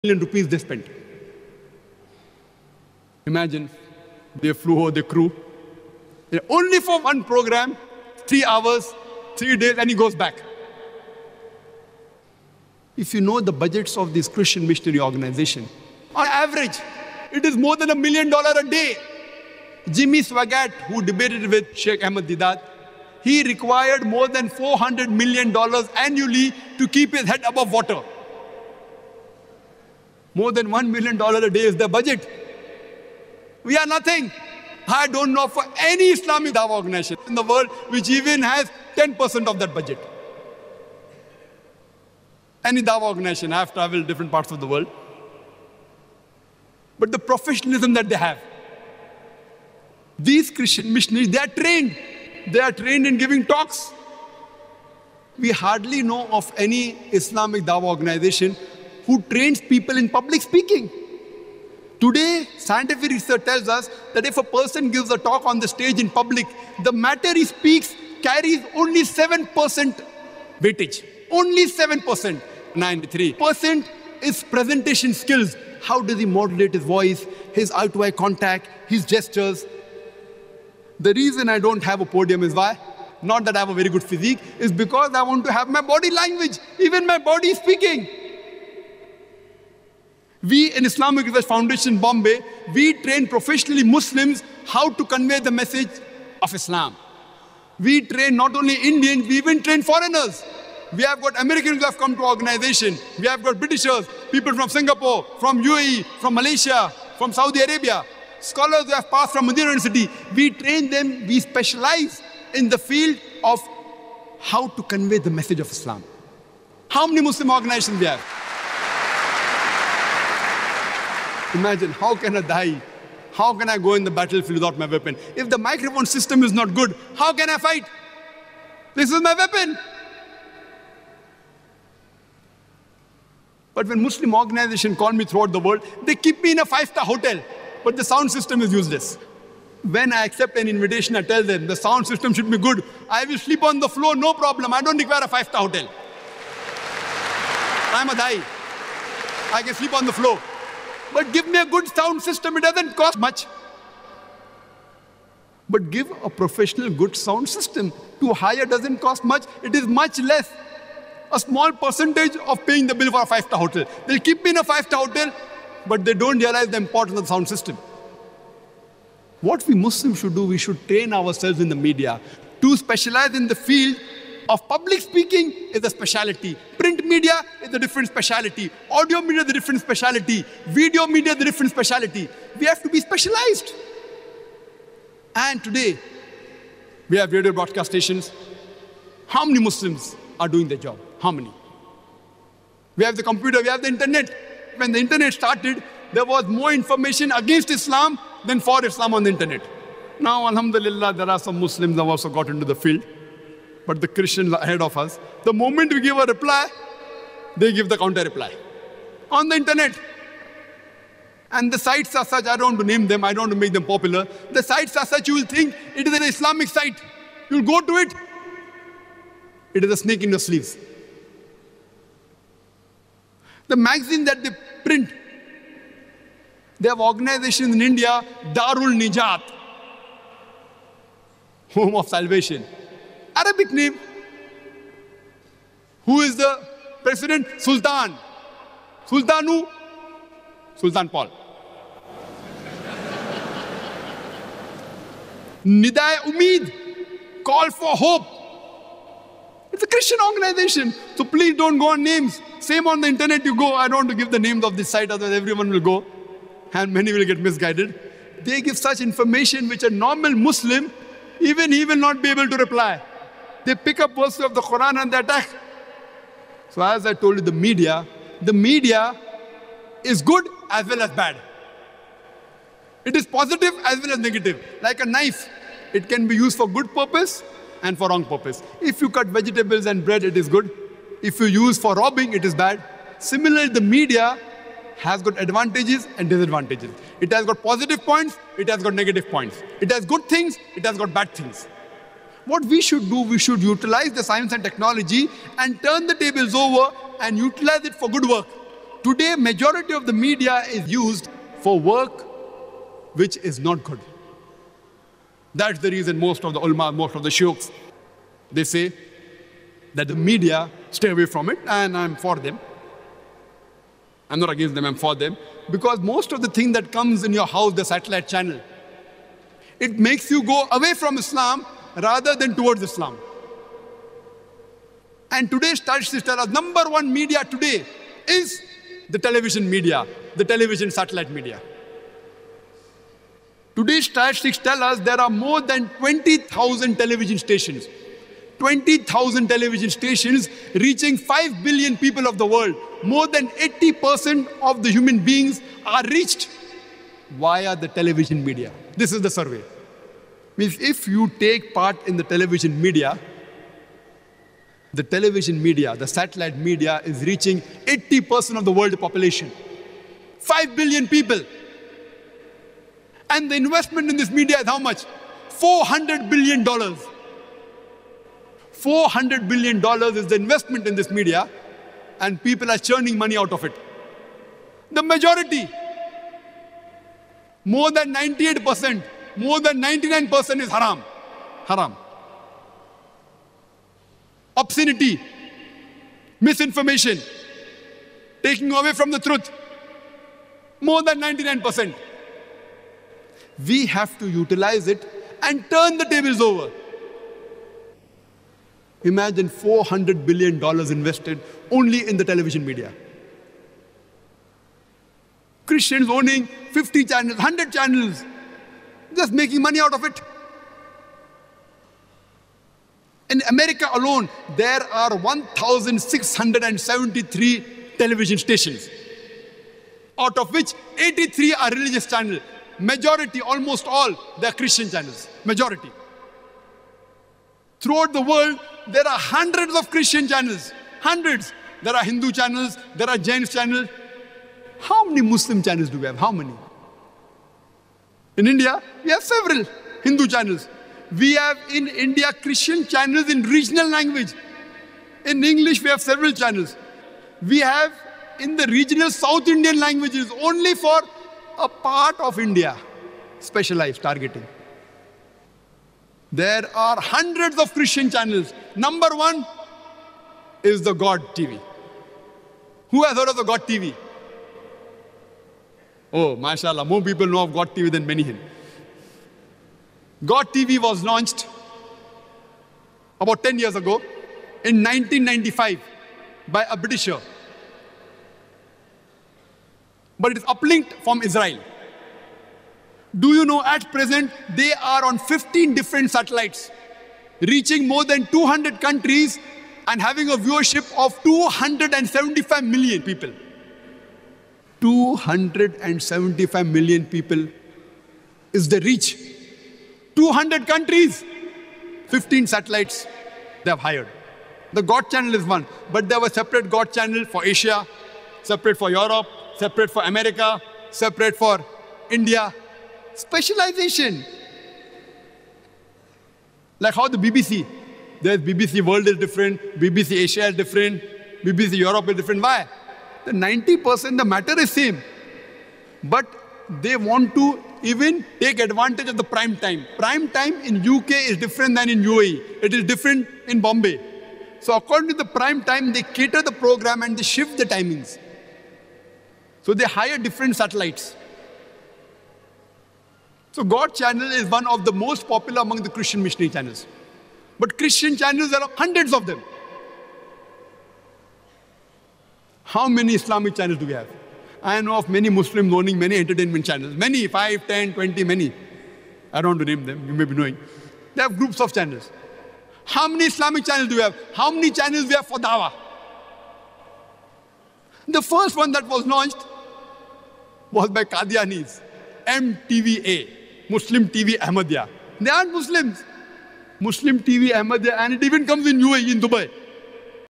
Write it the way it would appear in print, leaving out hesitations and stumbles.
million rupees they spent. Imagine, they flew over the crew, only for one program, 3 hours, 3 days, and he goes back. If you know the budgets of this Christian missionary organization, on average, it is more than $1 million a day. Jimmy Swaggart, who debated with Sheikh Ahmed Didat, he required more than $400 million annually to keep his head above water. More than $1 million a day is the budget. We are nothing. I don't know for any Islamic Dawah organization in the world which even has 10% of that budget. Any Dawah organization, I have traveled different parts of the world. But the professionalism that they have, these Christian missionaries, they are trained. They are trained in giving talks. We hardly know of any Islamic Dawah organization who trains people in public speaking. Today, scientific research tells us that if a person gives a talk on the stage in public, the matter he speaks carries only 7% weightage. Only 7%. 93% is presentation skills. How does he modulate his voice, his eye-to-eye contact, his gestures? The reason I don't have a podium is why? Not that I have a very good physique, is because I want to have my body language, even my body speaking. We in Islamic Research Foundation, Bombay, we train professionally Muslims how to convey the message of Islam. We train not only Indians, we even train foreigners. We have got Americans who have come to our organization. We have got Britishers, people from Singapore, from UAE, from Malaysia, from Saudi Arabia. Scholars who have passed from Medina University. We train them, we specialize in the field of how to convey the message of Islam. How many Muslim organizations we have? Imagine, how can I die? How can I go in the battlefield without my weapon? If the microphone system is not good, how can I fight? This is my weapon. But when Muslim organizations call me throughout the world, they keep me in a 5-star hotel, but the sound system is useless. When I accept an invitation, I tell them the sound system should be good. I will sleep on the floor, no problem. I don't require a 5-star hotel. I'm a dai. I can sleep on the floor. But give me a good sound system, it doesn't cost much. But give a professional good sound system. To hire doesn't cost much, it is much less. A small percentage of paying the bill for a 5-star hotel. They'll keep me in a 5-star hotel, but they don't realize the importance of the sound system. What we Muslims should do, we should train ourselves in the media to specialize in the field of public speaking is a specialty. Print media is a different specialty. Audio media is a different specialty. Video media is a different specialty. We have to be specialized. And today, we have radio broadcast stations. How many Muslims are doing their job? How many? We have the computer, we have the internet. When the internet started, there was more information against Islam than for Islam on the internet. Now, alhamdulillah, there are some Muslims who have also got into the field. But the Christians are ahead of us. The moment we give a reply, they give the counter reply. On the internet. And the sites are such, I don't want to name them, I don't want to make them popular. The sites are such, you will think it is an Islamic site. You'll go to it. It is a snake in your sleeves. The magazine that they print, they have organizations in India, Darul Nijat, Home of Salvation. Arabic name. Who is the president? Sultan. Sultanu? Sultan Paul. Nidai Umeed. Call for hope. It's a Christian organization. So please don't go on names. Same on the internet you go. I don't want to give the names of this site, otherwise everyone will go. And many will get misguided. They give such information which a normal Muslim, even he will not be able to reply. They pick up verses of the Quran and they attack. So as I told you, the media is good as well as bad. It is positive as well as negative. Like a knife, it can be used for good purpose and for wrong purpose. If you cut vegetables and bread, it is good. If you use for robbing, it is bad. Similarly, the media has got advantages and disadvantages. It has got positive points, it has got negative points. It has good things, it has got bad things. What we should do, we should utilize the science and technology and turn the tables over and utilize it for good work. Today, majority of the media is used for work which is not good. That's the reason most of the ulama, most of the sheikhs, they say that the media, stay away from it, and I'm for them. I'm not against them, I'm for them. Because most of the thing that comes in your house, the satellite channel, it makes you go away from Islam rather than towards Islam. And today's statistics tell us number one media today is the television media, the television satellite media. Today's statistics tell us there are more than 20,000 television stations. 20,000 television stations reaching 5 billion people of the world. More than 80% of the human beings are reached via the television media. This is the survey. Means if you take part in the television media, the satellite media is reaching 80% of the world population. 5 billion people. And the investment in this media is how much? $400 billion. $400 billion is the investment in this media, and people are churning money out of it. The majority, more than 98%, more than 99% is haram. Haram. Obscenity, misinformation, taking away from the truth. More than 99%. We have to utilize it and turn the tables over. Imagine $400 billion invested only in the television media. Christians owning 50 channels, 100 channels, just making money out of it. In America alone, there are 1,673 television stations, out of which 83 are religious channels. Majority, almost all, they are Christian channels. Majority. Throughout the world, there are hundreds of Christian channels. Hundreds. There are Hindu channels, there are Jain channels. How many Muslim channels do we have? How many? In India, we have several Hindu channels. We have in India Christian channels in regional language. In English, we have several channels. We have in the regional South Indian languages only for a part of India, specialized targeting. There are hundreds of Christian channels. Number one is the God TV. Who has heard of the God TV? Oh, mashallah, more people know of God TV than many here. God TV was launched about 10 years ago in 1995 by a Britisher. But it is uplinked from Israel. Do you know at present they are on 15 different satellites, reaching more than 200 countries and having a viewership of 275 million people. 275 million people is the reach. 200 countries, 15 satellites they have hired. The God channel is one, but there was a separate God channel for Asia, separate for Europe, separate for America, separate for India. Specialization. Like how the BBC, there's BBC World is different, BBC Asia is different, BBC Europe is different. Why? The 90% the matter is same. But they want to even take advantage of the prime time. Prime time in UK is different than in UAE. It is different in Bombay. So according to the prime time, they cater the program and they shift the timings. So they hire different satellites. So God channel is one of the most popular among the Christian missionary channels. But Christian channels, there are hundreds of them. How many Islamic channels do we have? I know of many Muslims owning many entertainment channels. Many, 5, 10, 20, many. I don't want to name them, you may be knowing. They have groups of channels. How many Islamic channels do we have? How many channels do we have for dawah? The first one that was launched was by Qadianis, MTVA, Muslim TV Ahmadiyya. They aren't Muslims. Muslim TV Ahmadiyya, and it even comes in UAE, in Dubai.